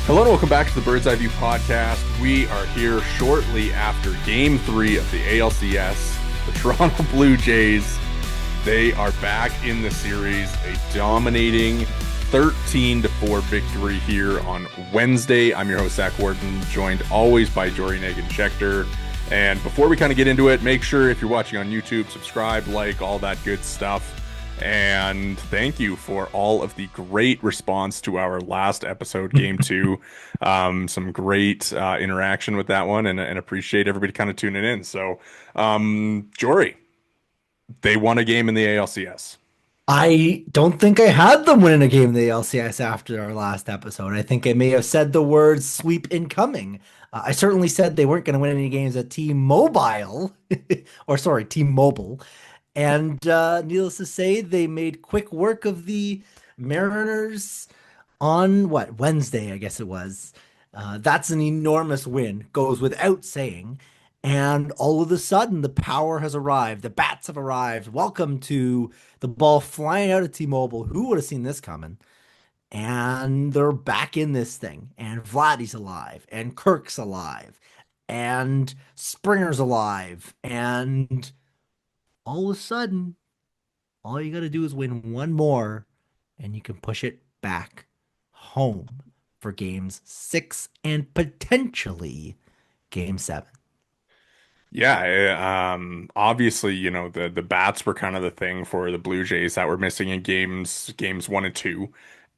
Hello and welcome back to the Bird's Eye View podcast. We are here shortly after Game 3 of the ALCS. The Toronto Blue Jays, they are back in the series. A dominating 13-4 victory here on Wednesday. I'm your host, Zach Worden, joined always by Jori Negin-Shecter. And before we kind of get into it, make sure if you're watching on YouTube, subscribe, like, all that good stuff. And thank you for all of the great response to our last episode, Game 2. Some great interaction with that one, and appreciate everybody kind of tuning in. So, Jori, they won a game in the ALCS. I don't think I had them winning a game in the ALCS after our last episode. I think I may have said the words sweep incoming. I certainly said they weren't going to win any games at T-Mobile, T-Mobile. And needless to say, they made quick work of the Mariners on Wednesday, I guess it was. That's an enormous win, goes without saying. And all of a sudden, the power has arrived. The bats have arrived. Welcome to the ball flying out of T-Mobile. Who would have seen this coming? And they're back in this thing. And Vladdy's alive. And Kirk's alive. And Springer's alive. And all of a sudden, all you got to do is win one more, and you can push it back home for games 6 and potentially game 7. Yeah, obviously, the bats were kind of the thing for the Blue Jays that were missing in games 1 and 2.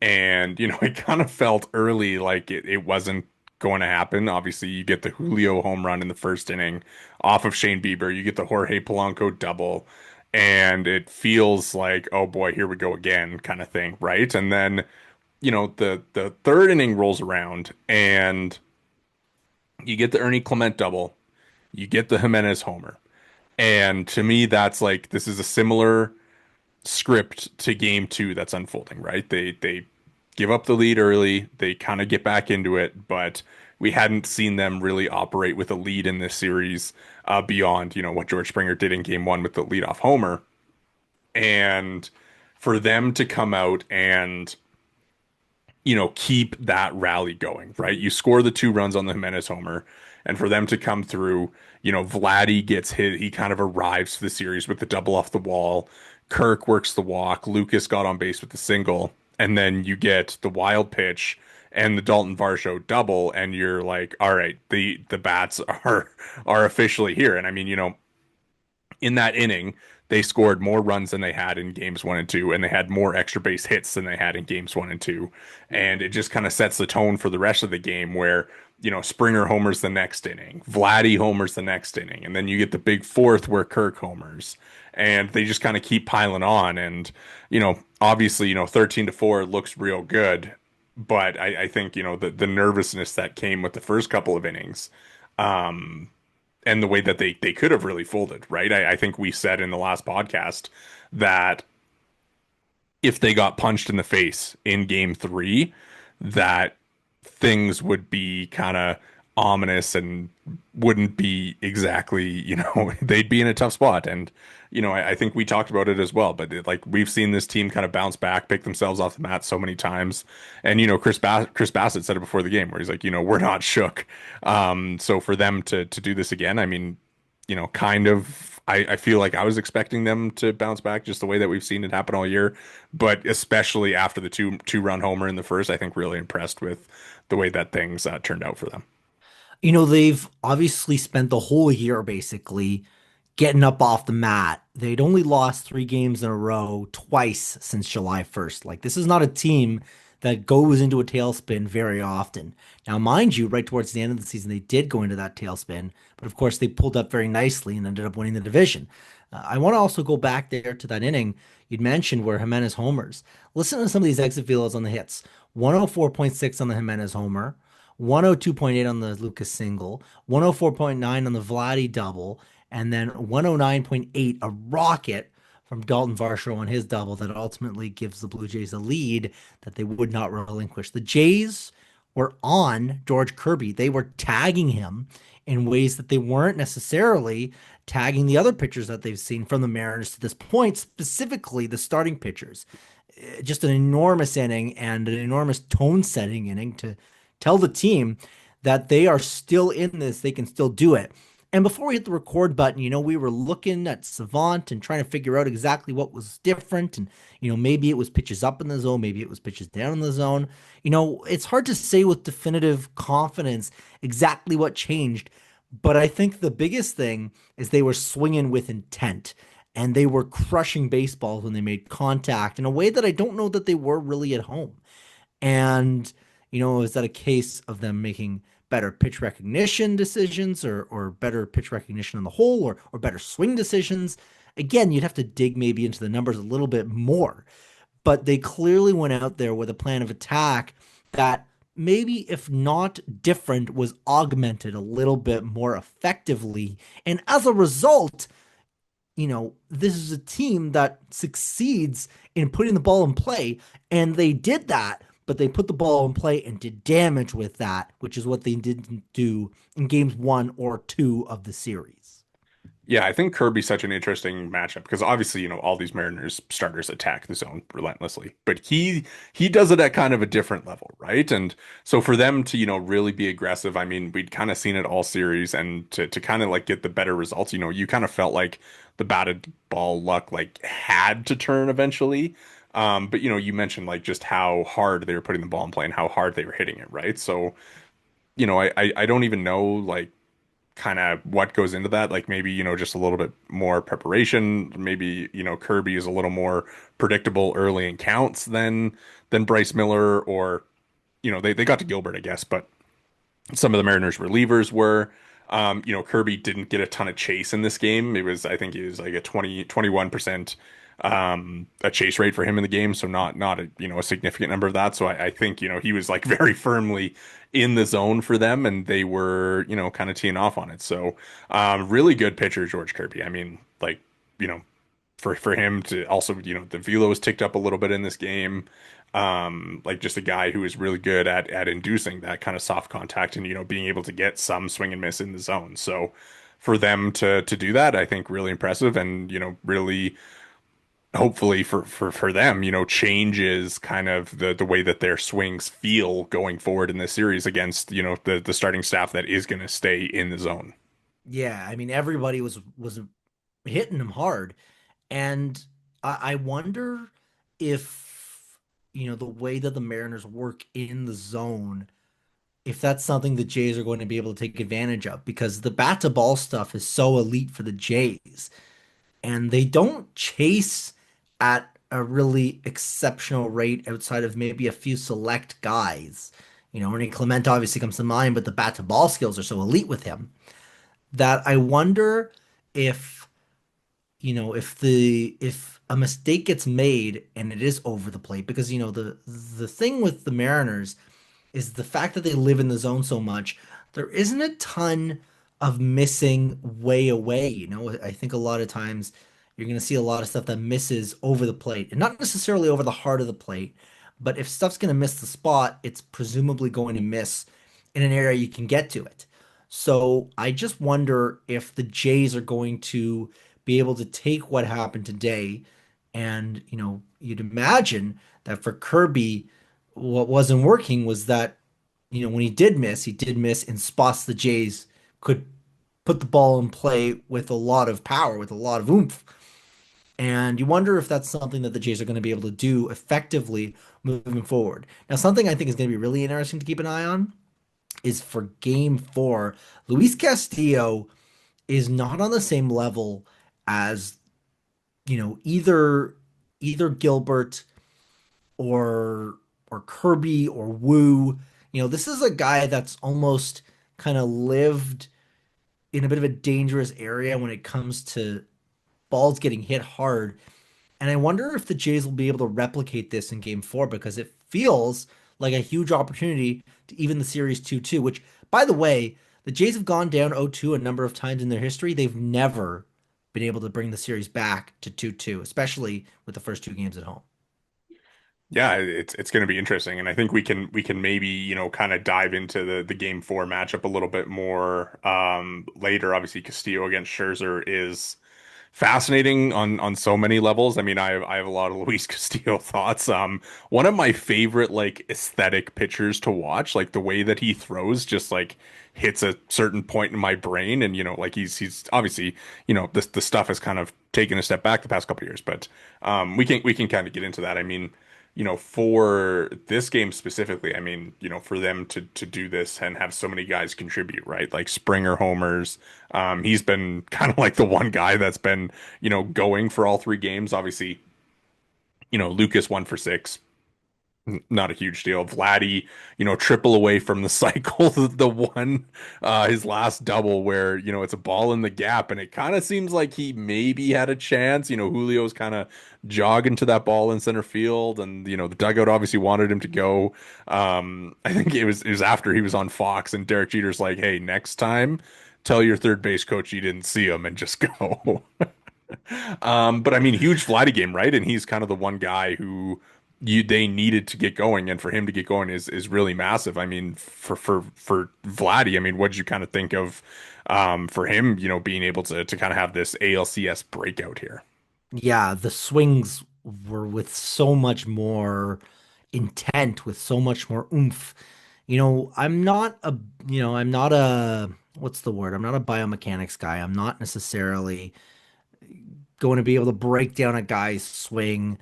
And, it kind of felt early like it wasn't going to happen. Obviously, you get the Julio home run in the first inning off of Shane Bieber. You get the Jorge Polanco double, and it feels like, oh boy, here we go again kind of thing, right? And then, the third inning rolls around and you get the Ernie Clement double, you get the Jimenez homer. And to me, that's like, this is a similar script to game 2 that's unfolding, right? They give up the lead early, they kind of get back into it, but we hadn't seen them really operate with a lead in this series beyond, what George Springer did in game 1 with the leadoff homer. And for them to come out and, keep that rally going, right? You score the 2 runs on the Jimenez homer, and for them to come through, Vladdy gets hit. He kind of arrives to the series with the double off the wall. Kirk works the walk. Lucas got on base with the single. And then you get the wild pitch and the Dalton Varsho double, and you're like, all right, the bats are officially here. And I mean, in that inning, they scored more runs than they had in games 1 and 2, and they had more extra base hits than they had in games 1 and 2. And it just kind of sets the tone for the rest of the game where, Springer homers the next inning, Vladdy homers the next inning, and then you get the big fourth where Kirk homers, and they just kind of keep piling on. And, obviously, 13-4 looks real good, but I think, the nervousness that came with the first couple of innings, and the way that they could have really folded, right? I think we said in the last podcast that if they got punched in the face in game 3, that things would be kind of ominous and wouldn't be exactly, they'd be in a tough spot. And, I think we talked about it as well, but like we've seen this team kind of bounce back, pick themselves off the mat so many times. And, Chris Bassett said it before the game where he's like, we're not shook. So for them to do this again, I mean, kind of, I feel like I was expecting them to bounce back just the way that we've seen it happen all year, but especially after the two-run homer in the first, I think really impressed with the way that things turned out for them. They've obviously spent the whole year basically getting up off the mat. They'd only lost 3 games in a row twice since July 1st. Like, this is not a team that goes into a tailspin very often. Now, mind you, right towards the end of the season, they did go into that tailspin, but of course they pulled up very nicely and ended up winning the division. I want to also go back there to that inning you'd mentioned where Jimenez homers. Listen to some of these exit velos on the hits. 104.6 on the Jimenez homer, 102.8 on the Lucas single, 104.9 on the Vladdy double, and then 109.8, a rocket from Dalton Varsho on his double that ultimately gives the Blue Jays a lead that they would not relinquish. The Jays were on George Kirby. They were tagging him in ways that they weren't necessarily tagging the other pitchers that they've seen from the Mariners to this point, specifically the starting pitchers. Just an enormous inning and an enormous tone-setting inning to tell the team that they are still in this, they can still do it. And before we hit the record button, we were looking at Savant and trying to figure out exactly what was different. And, maybe it was pitches up in the zone, maybe it was pitches down in the zone. It's hard to say with definitive confidence exactly what changed. But I think the biggest thing is they were swinging with intent and they were crushing baseballs when they made contact in a way that I don't know that they were really at home. And, is that a case of them making better pitch recognition decisions or better pitch recognition on the whole or better swing decisions? Again, you'd have to dig maybe into the numbers a little bit more. But they clearly went out there with a plan of attack that maybe, if not different, was augmented a little bit more effectively. And as a result, this is a team that succeeds in putting the ball in play, and they did that, but they put the ball in play and did damage with that, which is what they didn't do in games 1 or 2 of the series. Yeah, I think Kirby's such an interesting matchup because obviously, all these Mariners starters attack the zone relentlessly, but he does it at kind of a different level, right? And so for them to, really be aggressive, I mean, we'd kind of seen it all series and to kind of like get the better results, you kind of felt like the batted ball luck like had to turn eventually. But you mentioned like just how hard they were putting the ball in play and how hard they were hitting it, right? So, I don't even know like kind of what goes into that. Like maybe, just a little bit more preparation. Maybe, Kirby is a little more predictable early in counts than Bryce Miller or, they got to Gilbert, I guess, but some of the Mariners relievers were. Kirby didn't get a ton of chase in this game. I think it was like a 21% a chase rate for him in the game. So not a, a significant number of that. So I think, he was like very firmly in the zone for them and they were, kind of teeing off on it. So, really good pitcher, George Kirby. I mean, like, you know, for him to also, the velo was ticked up a little bit in this game. Like just a guy who is really good at inducing that kind of soft contact and being able to get some swing and miss in the zone. So for them to do that, I think really impressive and really hopefully for them, changes kind of the way that their swings feel going forward in this series against the starting staff that is going to stay in the zone. Yeah, I mean everybody was hitting them hard. And I wonder if, the way that the Mariners work in the zone, if that's something the Jays are going to be able to take advantage of, because the bat to ball stuff is so elite for the Jays, and they don't chase at a really exceptional rate outside of maybe a few select guys. Ernie Clement obviously comes to mind, but the bat to ball skills are so elite with him that I wonder if if a mistake gets made and it is over the plate, because the thing with the Mariners is the fact that they live in the zone so much, there isn't a ton of missing way away. I think a lot of times you're going to see a lot of stuff that misses over the plate, and not necessarily over the heart of the plate, but if stuff's going to miss the spot, it's presumably going to miss in an area you can get to it. So I just wonder if the Jays are going to be able to take what happened today, and you'd imagine that for Kirby, what wasn't working was that, when he did miss in spots the Jays could put the ball in play with a lot of power, with a lot of oomph. And you wonder if that's something that the Jays are going to be able to do effectively moving forward. Now, something I think is going to be really interesting to keep an eye on is for game 4. Luis Castillo is not on the same level as, either Gilbert or Kirby or Wu. This is a guy that's almost kind of lived in a bit of a dangerous area when it comes to balls getting hit hard. And I wonder if the Jays will be able to replicate this in game 4, because it feels like a huge opportunity to even the series 2-2, which, by the way, the Jays have gone down 0-2 a number of times in their history. They've never been able to bring the series back to 2-2, especially with the first 2 games at home. Yeah, it's going to be interesting, and I think we can maybe kind of dive into the game 4 matchup a little bit more later. Obviously, Castillo against Scherzer is fascinating on so many levels. I mean, I have a lot of Luis Castillo thoughts. One of my favorite like aesthetic pitchers to watch, like the way that he throws, just like hits a certain point in my brain. And like he's obviously the stuff has kind of taken a step back the past couple of years, but we can kind of get into that. I mean, for this game specifically, I mean, for them to do this and have so many guys contribute, right? Like Springer homers. He's been kind of like the one guy that's been, going for all three games. Obviously, Lucas 1 for 6, not a huge deal. Vladdy, triple away from the cycle. The one, his last double where, it's a ball in the gap and it kind of seems like he maybe had a chance. Julio's kind of jogging to that ball in center field and, the dugout obviously wanted him to go. I think it was after he was on Fox and Derek Jeter's like, hey, next time, tell your third base coach you didn't see him and just go. But I mean, huge Vladdy game, right? And he's kind of the one guy who they needed to get going, and for him to get going is really massive. I mean, for Vladdy, I mean, what did you kind of think of for him, being able to kind of have this ALCS breakout here? Yeah, the swings were with so much more intent, with so much more oomph. I'm not a, I'm not a, what's the word? I'm not a biomechanics guy. I'm not necessarily going to be able to break down a guy's swing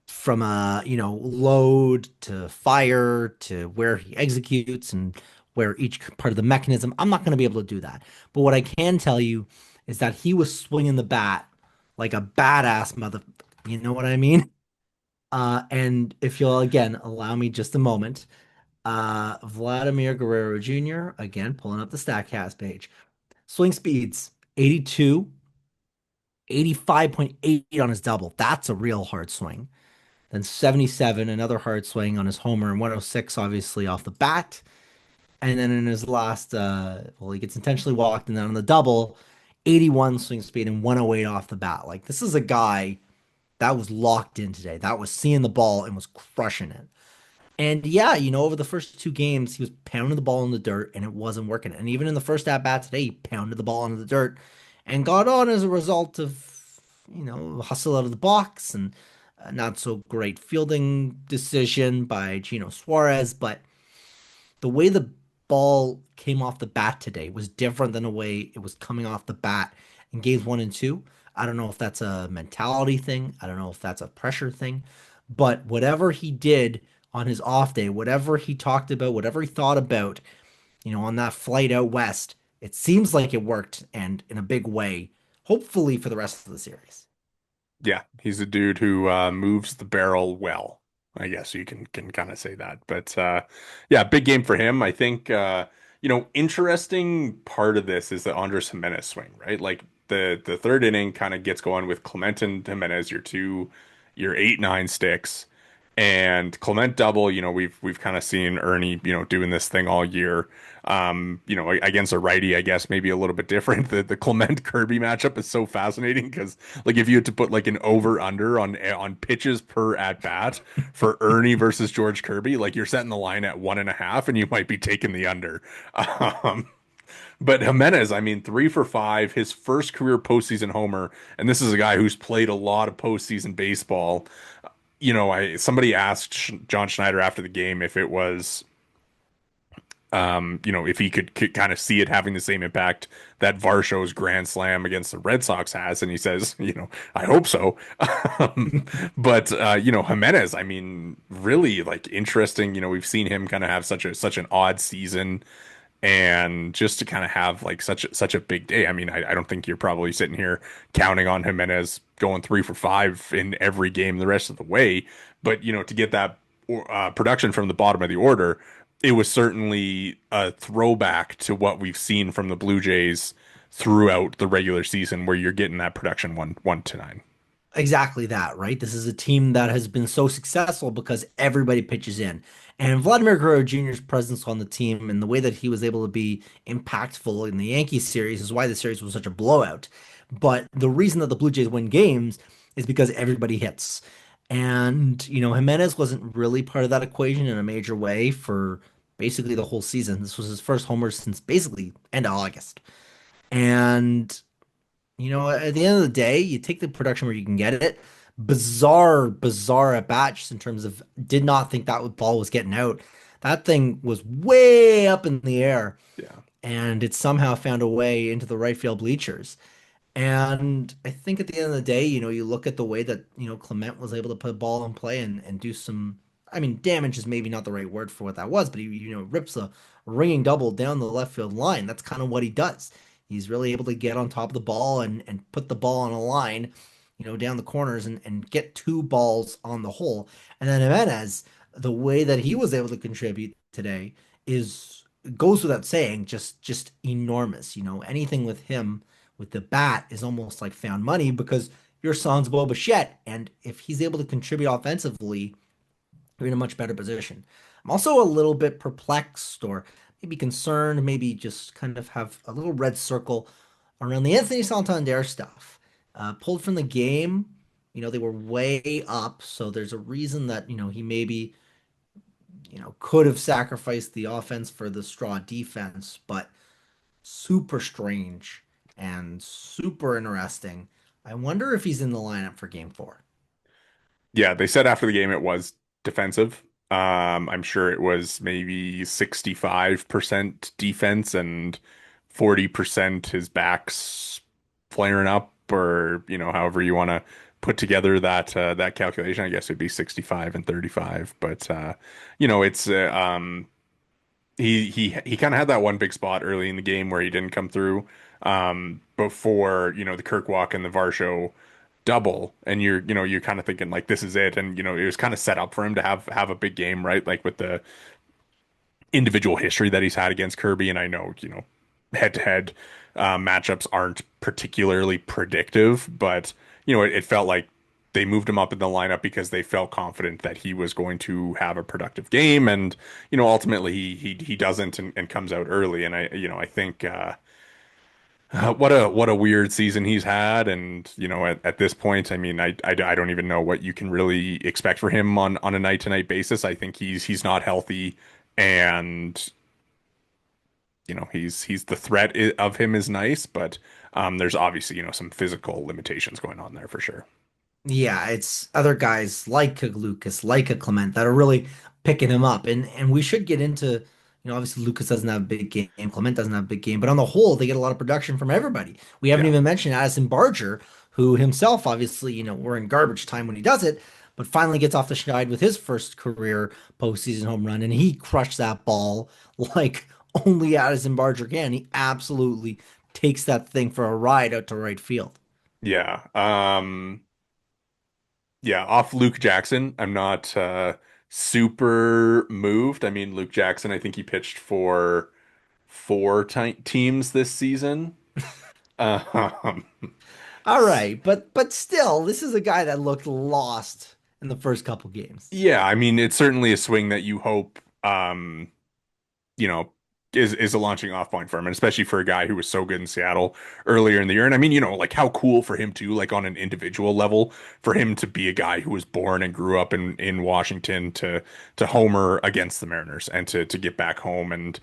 from a, load to fire to where he executes and where each part of the mechanism. I'm not going to be able to do that. But what I can tell you is that he was swinging the bat like a badass mother. You know what I mean? And if you'll again allow me just a moment, Vladimir Guerrero Jr., again, pulling up the StatCast page. Swing speeds 82, 85.8 on his double. That's a real hard swing. Then 77, another hard swing on his homer, and 106, obviously, off the bat. And then in his last, well, he gets intentionally walked, and then on the double, 81 swing speed and 108 off the bat. Like, this is a guy that was locked in today, that was seeing the ball and was crushing it. And yeah, over the first two games, he was pounding the ball in the dirt and it wasn't working. And even in the first at bat today, he pounded the ball into the dirt and got on as a result of, hustle out of the box and a not so great fielding decision by Gino Suarez. But the way the ball came off the bat today was different than the way it was coming off the bat in games one and two. I don't know if that's a mentality thing. I don't know if that's a pressure thing. But whatever he did on his off day, whatever he talked about, whatever he thought about, on that flight out west, it seems like it worked and in a big way, hopefully for the rest of the series. Yeah, he's a dude who moves the barrel well. I guess you can kind of say that. But yeah, big game for him. I think interesting part of this is the Andres Jimenez swing, right? Like the third inning kind of gets going with Clement and Jimenez, your 8-9 sticks. And Clement double, we've kind of seen Ernie, doing this thing all year. Against a righty, I guess maybe a little bit different. The Clement Kirby matchup is so fascinating because like if you had to put like an over under on pitches per at bat for Ernie versus George Kirby, like you're setting the line at 1.5 and you might be taking the under. Um, but Jimenez, I mean, 3 for 5, his first career postseason homer, and this is a guy who's played a lot of postseason baseball. Somebody asked John Schneider after the game if it was, if he could kind of see it having the same impact that Varsho's grand slam against the Red Sox has, and he says, I hope so. Um, but Jimenez, I mean, really like interesting. We've seen him kind of have such an odd season. And just to kind of have like such a big day. I mean, I don't think you're probably sitting here counting on Jimenez going 3 for 5 in every game the rest of the way. But to get that production from the bottom of the order, it was certainly a throwback to what we've seen from the Blue Jays throughout the regular season, where you're getting that production 1-9. Exactly that, right? This is a team that has been so successful because everybody pitches in. And Vladimir Guerrero Jr.'s presence on the team and the way that he was able to be impactful in the Yankees series is why the series was such a blowout. But the reason that the Blue Jays win games is because everybody hits. And, Jimenez wasn't really part of that equation in a major way for basically the whole season. This was his first homer since basically end of August. And At the end of the day, you take the production where you can get it. Bizarre at bats in terms of did not think that ball was getting out. That thing was way up in the air, Yeah. and it somehow found a way into the right field bleachers. And I think at the end of the day, you look at the way that, Clement was able to put a ball in play and do some, I mean, damage is maybe not the right word for what that was, but he, rips a ringing double down the left field line. That's kind of what he does. He's really able to get on top of the ball and put the ball on a line, down the corners and get two balls on the hole. And then Jimenez, the way that he was able to contribute today is goes without saying, just enormous. Anything with him with the bat is almost like found money because your son's Bo Bichette, and if he's able to contribute offensively, you're in a much better position. I'm also a little bit perplexed or maybe concerned, maybe just kind of have a little red circle around the Anthony Santander stuff. Pulled from the game, they were way up, so there's a reason that, he maybe, could have sacrificed the offense for the straw defense, but super strange and super interesting. I wonder if he's in the lineup for game four. Yeah, they said after the game it was defensive. I'm sure it was maybe 65% defense and 40% his backs flaring up, or however you want to put together that calculation. I guess it'd be 65 and 35, but it's he kind of had that one big spot early in the game where he didn't come through before the Kirkwalk and the Varsho double, and you're kind of thinking like this is it, and it was kind of set up for him to have a big game, right? Like with the individual history that he's had against Kirby, and I know head to head matchups aren't particularly predictive, but it felt like they moved him up in the lineup because they felt confident that he was going to have a productive game, and ultimately he doesn't, and comes out early, and I think what a weird season he's had, and at this point, I mean, I don't even know what you can really expect for him on a night to night basis. I think he's not healthy, and he's the threat of him is nice, but there's obviously some physical limitations going on there for sure. Yeah, it's other guys like a Lucas, like a Clement that are really picking him up. And we should get into, obviously Lucas doesn't have a big game, Clement doesn't have a big game, but on the whole, they get a lot of production from everybody. We haven't Yeah. even mentioned Addison Barger, who himself, obviously, we're in garbage time when he does it, but finally gets off the schneid with his first career postseason home run, and he crushed that ball like only Addison Barger can. He absolutely takes that thing for a ride out to right field. Yeah. Yeah, off Luke Jackson, I'm not super moved. I mean, Luke Jackson, I think he pitched for four ti teams this season. Um, All right, but still, this is a guy that looked lost in the first couple games. yeah, I mean, it's certainly a swing that you hope you know, is a launching off point for him, and especially for a guy who was so good in Seattle earlier in the year. And I mean, like how cool for him too, like on an individual level, for him to be a guy who was born and grew up in Washington to homer against the Mariners and to get back home and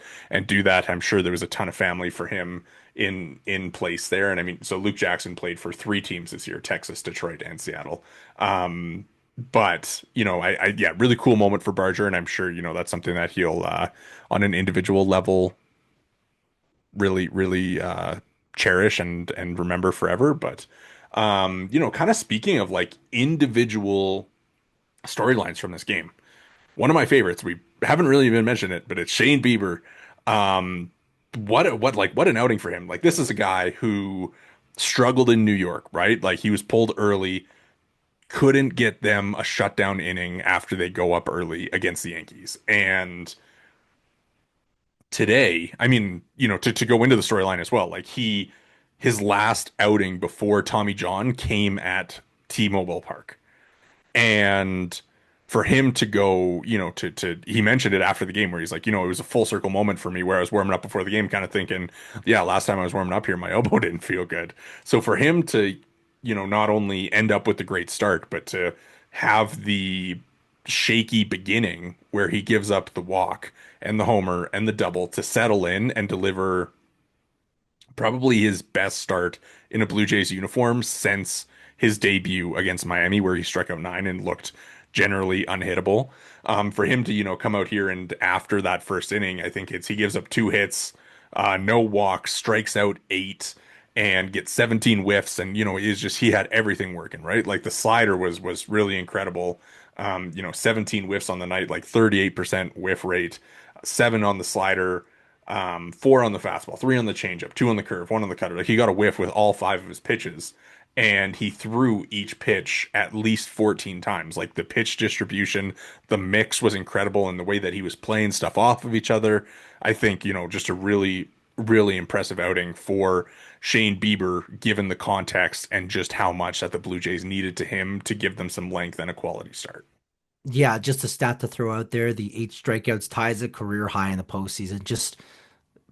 do that. I'm sure there was a ton of family for him in place there. And I mean, so Luke Jackson played for three teams this year: Texas, Detroit, and Seattle. But yeah, really cool moment for Barger, and I'm sure that's something that he'll on an individual level really cherish and remember forever. But kind of speaking of like individual storylines from this game, one of my favorites, we haven't really even mentioned it, but it's Shane Bieber. Um, what an outing for him. Like this is a guy who struggled in New York, right? Like he was pulled early, couldn't get them a shutdown inning after they go up early against the Yankees. And today, I mean, to go into the storyline as well, like his last outing before Tommy John came at T-Mobile Park. And for him to go, to he mentioned it after the game where he's like, it was a full circle moment for me where I was warming up before the game, kind of thinking, yeah, last time I was warming up here, my elbow didn't feel good. So for him to, not only end up with the great start, but to have the shaky beginning where he gives up the walk and the homer and the double to settle in and deliver Probably his best start in a Blue Jays uniform since his debut against Miami, where he struck out nine and looked generally unhittable. For him to, come out here and after that first inning, I think he gives up two hits, no walks, strikes out eight, and gets 17 whiffs, and is just he had everything working, right? Like the slider was really incredible. 17 whiffs on the night, like 38% whiff rate, seven on the slider, four on the fastball, three on the changeup, two on the curve, one on the cutter. Like he got a whiff with all five of his pitches, and he threw each pitch at least 14 times. Like the pitch distribution, the mix was incredible, and the way that he was playing stuff off of each other. I think, just a really, really impressive outing for Shane Bieber, given the context and just how much that the Blue Jays needed to him to give them some length and a quality start. Yeah, just a stat to throw out there. The eight strikeouts ties a career high in the postseason. Just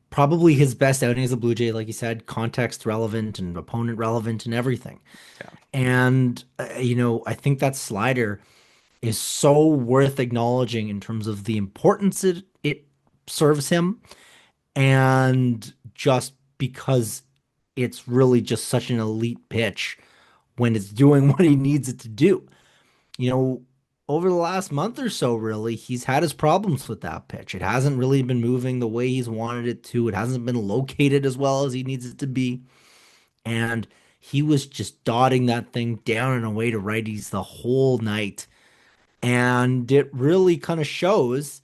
probably his best outing as a Blue Jay, like you said, context relevant and opponent relevant and everything. Yeah. And, I think that slider is so worth acknowledging in terms of the importance it serves him and just because it's really just such an elite pitch when it's doing what he needs it to do. You know, over the last month or so, really, he's had his problems with that pitch. It hasn't really been moving the way he's wanted it to. It hasn't been located as well as he needs it to be. And he was just dotting that thing down and away to righties the whole night. And it really kind of shows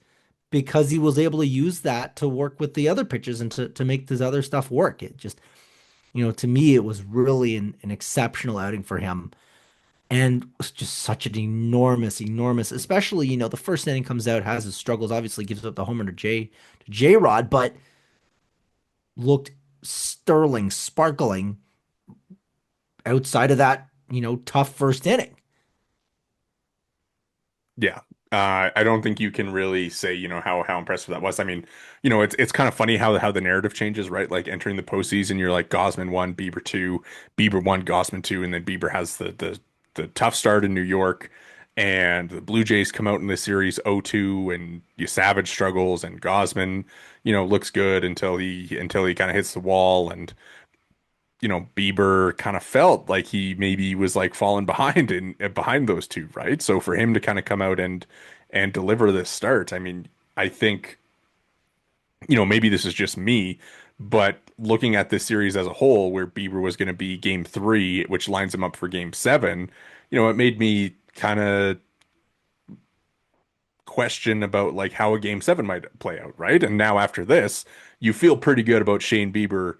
because he was able to use that to work with the other pitches and to make this other stuff work. It just, to me, it was really an exceptional outing for him. And it was just such an enormous, especially, the first inning comes out, has his struggles, obviously gives up the homer to J Rod, but looked sterling, sparkling outside of that, tough first inning. Yeah. I don't think you can really say, how impressive that was. I mean, it's kind of funny how the narrative changes, right? Like entering the postseason, you're like Gosman one, Bieber two, Bieber one, Gosman two, and then Bieber has the tough start in New York, and the Blue Jays come out in the series 0-2, and you Savage struggles, and Gosman, looks good until he kind of hits the wall, and Bieber kind of felt like he maybe was like falling behind in behind those two, right? So for him to kind of come out and deliver this start, I mean, I think, maybe this is just me, but looking at this series as a whole, where Bieber was going to be game three, which lines him up for game seven, it made me kind of question about like how a game seven might play out, right? And now after this, you feel pretty good about Shane Bieber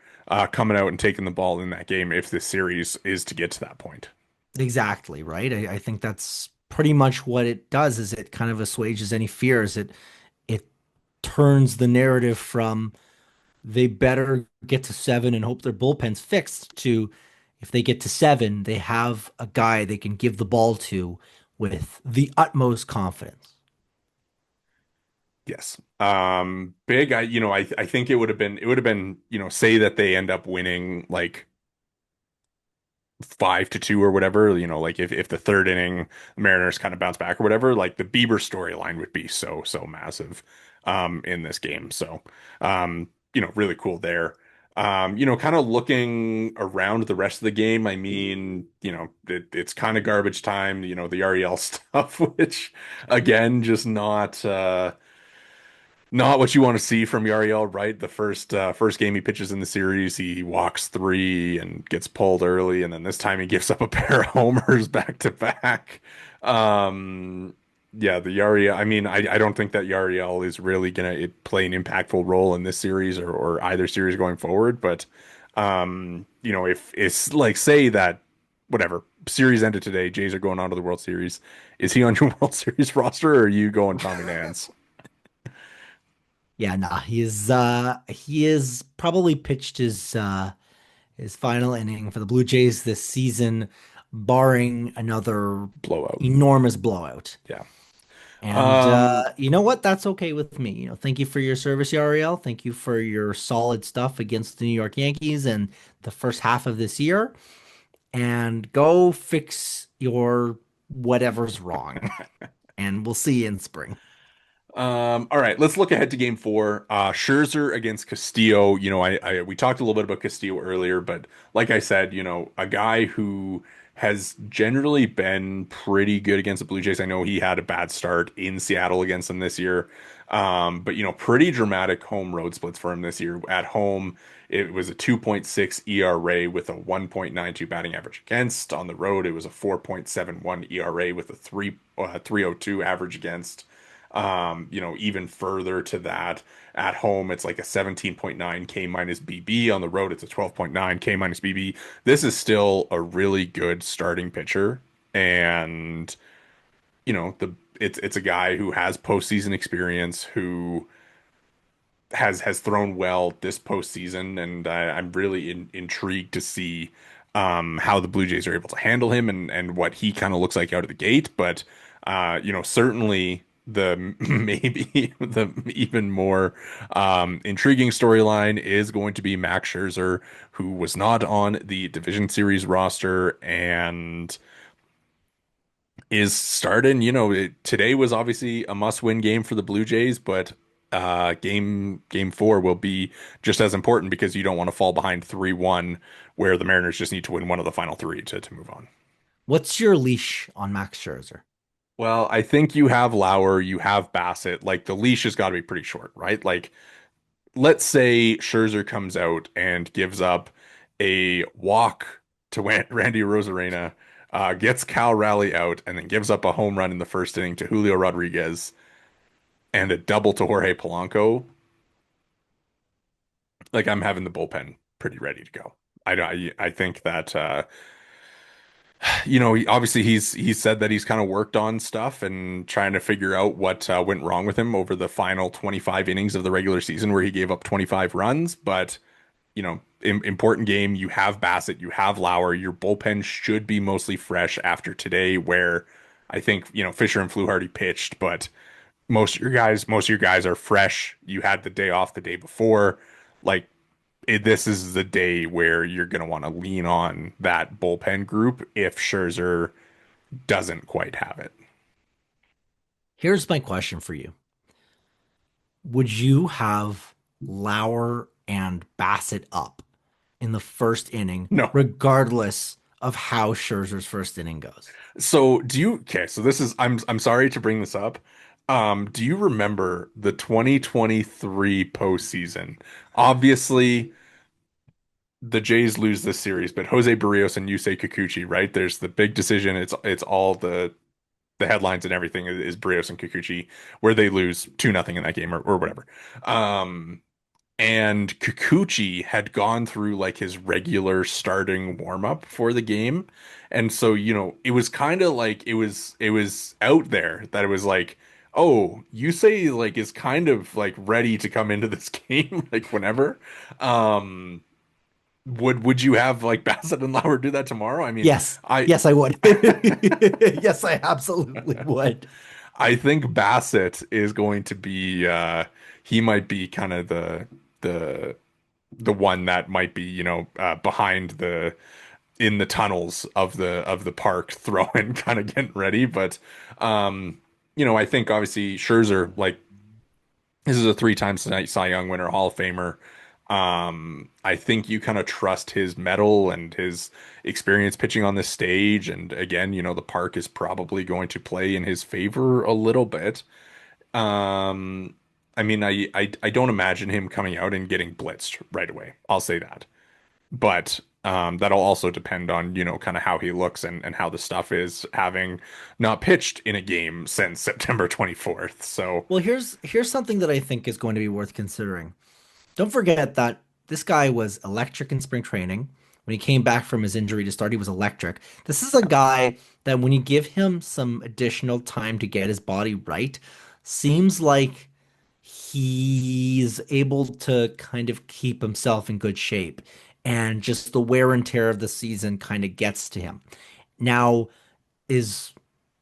coming out and taking the ball in that game if this series is to get to that point. Exactly, right? I think that's pretty much what it does is it kind of assuages any fears. It turns the narrative from they better get to seven and hope their bullpen's fixed to if they get to seven, they have a guy they can give the ball to with the utmost confidence. Yes. Big, I think it would have been, say that they end up winning like 5-2 or whatever, like if the third inning the Mariners kind of bounce back or whatever, like the Bieber storyline would be so massive in this game. So really cool there. Kind of looking around the rest of the game, I mean, it's kind of garbage time, the REL stuff, which again, just not what you want to see from Yariel, right? The first game he pitches in the series, he walks three and gets pulled early, and then this time he gives up a pair of homers back to back. Yeah, the Yariel. I mean, I don't think that Yariel is really gonna play an impactful role in this series or either series going forward. But if it's like say that whatever series ended today, Jays are going on to the World Series. Is he on your World Series roster, or are you going Tommy Nance? Yeah, nah, he is probably pitched his final inning for the Blue Jays this season, barring another Blowout. enormous blowout. Yeah. And Um, you know what? That's okay with me. Thank you for your service, Yariel. Thank you for your solid stuff against the New York Yankees and the first half of this year. And go fix your whatever's wrong. And we'll see you in spring. All right, let's look ahead to game four. Scherzer against Castillo. We talked a little bit about Castillo earlier, but like I said, a guy who has generally been pretty good against the Blue Jays. I know he had a bad start in Seattle against them this year. But pretty dramatic home road splits for him this year. At home, it was a 2.6 ERA with a 1.92 batting average against. On the road, it was a 4.71 ERA with a 3.02 average against. Even further to that, at home, it's like a 17.9 K minus BB. On the road, it's a 12.9 K minus BB. This is still a really good starting pitcher. And, it's a guy who has postseason experience, who has thrown well this postseason, and I'm really intrigued to see how the Blue Jays are able to handle him and what he kind of looks like out of the gate. But certainly the maybe the even more intriguing storyline is going to be Max Scherzer, who was not on the Division Series roster and is starting. Today was obviously a must-win game for the Blue Jays, but game four will be just as important because you don't want to fall behind 3-1 where the Mariners just need to win one of the final three to move on. What's your leash on Max Scherzer? Well, I think you have Lauer, you have Bassett. Like the leash has got to be pretty short, right? Like let's say Scherzer comes out and gives up a walk to Randy Rosarena, gets Cal Raleigh out, and then gives up a home run in the first inning to Julio Rodriguez and a double to Jorge Polanco. Like I'm having the bullpen pretty ready to go. I think that obviously he's said that he's kind of worked on stuff and trying to figure out what went wrong with him over the final 25 innings of the regular season where he gave up 25 runs. But important game. You have Bassett, you have Lauer. Your bullpen should be mostly fresh after today, where I think Fisher and Fluharty pitched, but most of your guys are fresh. You had the day off the day before. Like this is the day where you're going to want to lean on that bullpen group if Scherzer doesn't quite have it. Here's my question for you. Would you have Lauer and Bassett up in the first inning, No. regardless of how Scherzer's first inning goes? So okay, so this is I'm sorry to bring this up. Do you remember the 2023 postseason? Obviously, the Jays lose this series, but Jose Barrios and Yusei Kikuchi, right? There's the big decision. It's all the headlines and everything is Barrios and Kikuchi, where they lose 2-0 in that game or whatever. Um, and Kikuchi had gone through like his regular starting warm up for the game. And so, it was kind of like it was out there that it was like, oh, Yusei like is kind of like ready to come into this game like whenever. Um would you have like Bassett and Lauer do that tomorrow? I mean, Yes. I Yes, I would. Yes, I absolutely would. I think Bassett is going to be he might be kind of the the one that might be, behind the in the tunnels of the park throwing kind of getting ready. But I think obviously Scherzer, like this is a three-time Cy Young winner, Hall of Famer. I think you kind of trust his mettle and his experience pitching on this stage. And again, the park is probably going to play in his favor a little bit. Um, I mean, I don't imagine him coming out and getting blitzed right away. I'll say that. But that'll also depend on, kind of how he looks and how the stuff is having not pitched in a game since September 24th. So, Well, here's something that I think is going to be worth considering. Don't forget that this guy was electric in spring training. When he came back from his injury to start, he was electric. This is a guy that when you give him some additional time to get his body right, seems like he's able to kind of keep himself in good shape. And just the wear and tear of the season kind of gets to him. Now, is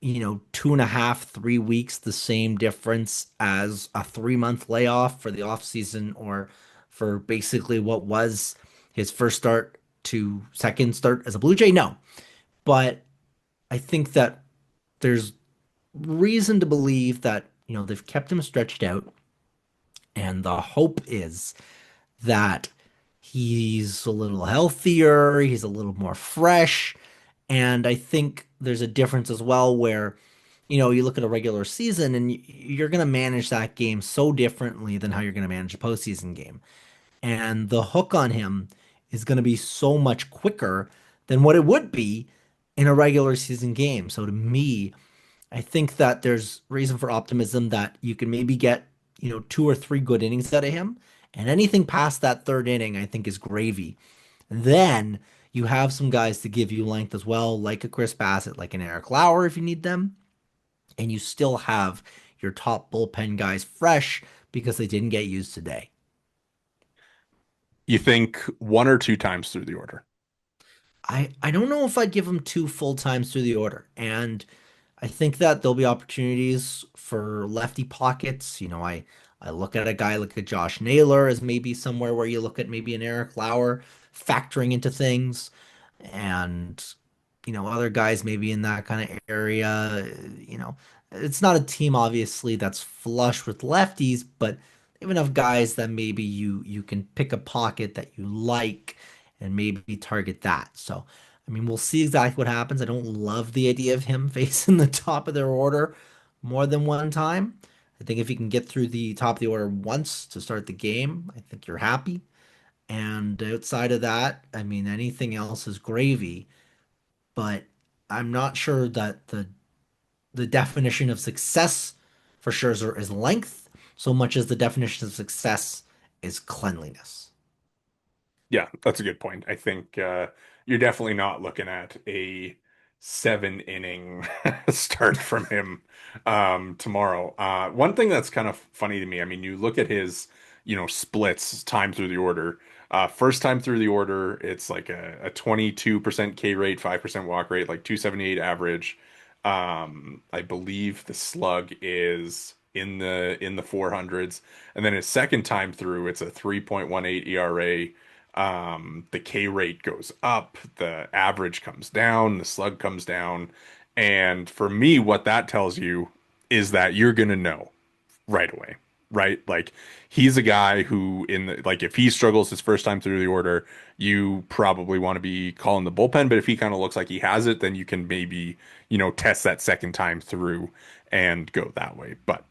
2.5 3 weeks the same difference as a 3 month layoff for the off season or for basically what was his first start to second start as a Blue Jay? No, but I think that there's reason to believe that they've kept him stretched out, and the hope is that he's a little healthier, he's a little more fresh, and I think there's a difference as well where, you look at a regular season and you're going to manage that game so differently than how you're going to manage a postseason game. And the hook on him is going to be so much quicker than what it would be in a regular season game. So to me, I think that there's reason for optimism that you can maybe get, 2 or 3 good innings out of him. And anything past that third inning, I think is gravy. Then you have some guys to give you length as well, like a Chris Bassett, like an Eric Lauer if you need them. And you still have your top bullpen guys fresh because they didn't get used today. You think one or two times through the order? I don't know if I'd give him 2 full times through the order. And I think that there'll be opportunities for lefty pockets. I look at a guy like a Josh Naylor as maybe somewhere where you look at maybe an Eric Lauer factoring into things. And, other guys maybe in that kind of area. It's not a team obviously that's flush with lefties, but they have enough guys that maybe you can pick a pocket that you like and maybe target that. So, I mean, we'll see exactly what happens. I don't love the idea of him facing the top of their order more than one time. I think if you can get through the top of the order once to start the game, I think you're happy. And outside of that, I mean, anything else is gravy. But I'm not sure that the definition of success for Scherzer is length so much as the definition of success is cleanliness. Yeah, that's a good point. I think you're definitely not looking at a 7 inning start from him tomorrow. One thing that's kind of funny to me, I mean, you look at his, splits time through the order. First time through the order, it's like a 22% K rate, 5% walk rate, like 278 average. I believe the slug is in the 400s. And then his second time through, it's a 3.18 ERA. The K rate goes up, the average comes down, the slug comes down. And for me, what that tells you is that you're going to know right away, right? Like he's a guy who like if he struggles his first time through the order, you probably want to be calling the bullpen, but if he kind of looks like he has it, then you can maybe, test that second time through and go that way. But,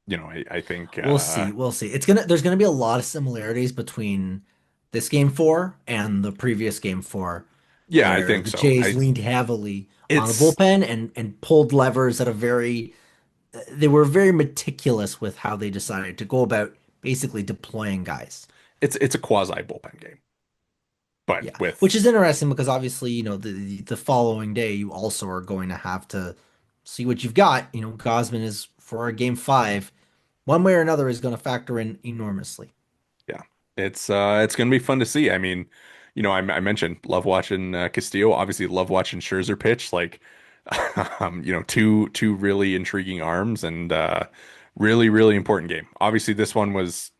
I think We'll see. We'll see. There's gonna be a lot of similarities between this game four and the previous game four, yeah, I where think the so. Jays I leaned heavily on the it's bullpen and pulled levers at a very they were very meticulous with how they decided to go about basically deploying guys. it's a quasi bullpen game, but Yeah, which with is interesting because obviously, the following day you also are going to have to see what you've got. Gosman is for a game five, one way or another is going to factor in enormously. yeah, it's gonna be fun to see. I mean, I mentioned love watching Castillo. Obviously, love watching Scherzer pitch. Like, two really intriguing arms and really really important game. Obviously, this one was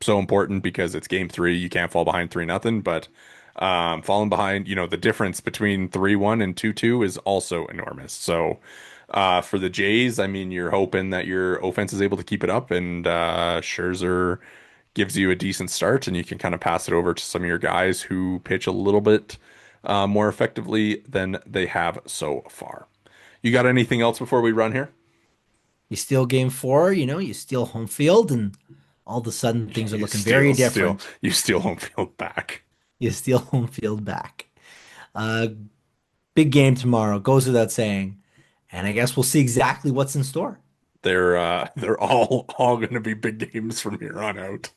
so important because it's game three. You can't fall behind 3-0, but falling behind, the difference between 3-1 and 2-2 is also enormous. So for the Jays, I mean, you're hoping that your offense is able to keep it up and Scherzer gives you a decent start and you can kind of pass it over to some of your guys who pitch a little bit more effectively than they have so far. You got anything else before we run here? You steal game four, you steal home field, and all of a sudden things are You looking very steal, steal, different. you steal home field back. You steal home field back. Uh, Big game tomorrow, goes without saying. And I guess we'll see exactly what's in store. They're all going to be big games from here on out.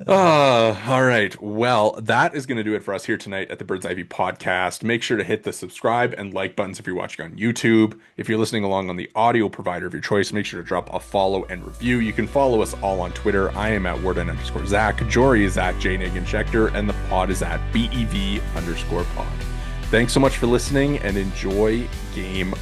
All right. Well, that is going to do it for us here tonight at the Bird's Eye View podcast. Make sure to hit the subscribe and like buttons if you're watching on YouTube. If you're listening along on the audio provider of your choice, make sure to drop a follow and review. You can follow us all on Twitter. I am at Worden_Zach. Jory is at Jori Negin-Shecter, and the pod is at BEV_pod. Thanks so much for listening and enjoy game